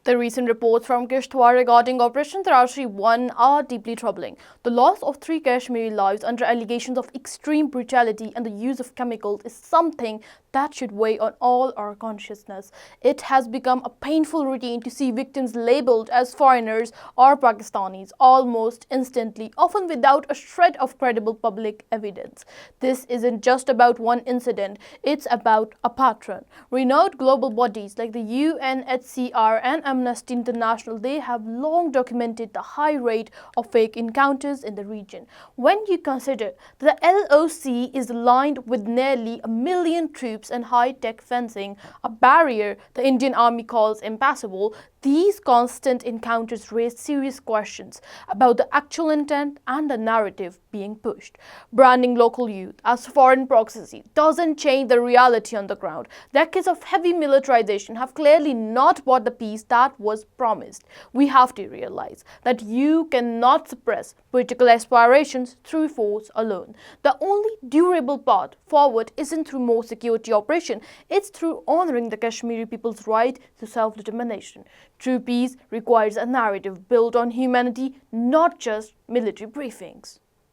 The recent reports from Kishtwar regarding Operation Tarashri 1 are deeply troubling. The loss of 3 Kashmiri lives under allegations of extreme brutality and the use of chemicals is something that should weigh on all our consciousness. It has become a painful routine to see victims labelled as foreigners or Pakistanis almost instantly, often without a shred of credible public evidence. This isn't just about one incident, it's about a pattern. Renowned global bodies like the UNHCR and Amnesty International, they have long documented the high rate of fake encounters in the region. When you consider that the LOC is lined with nearly 1 million troops and high-tech fencing, a barrier the Indian Army calls impassable, these constant encounters raise serious questions about the actual intent and the narrative being pushed. Branding local youth as foreign proxies doesn't change the reality on the ground. Decades of heavy militarization have clearly not brought the peace that was promised. We have to realize that you cannot suppress political aspirations through force alone. The only durable path forward isn't through more security operation, it's through honoring the Kashmiri people's right to self-determination. True peace requires a narrative built on humanity, not just military briefings.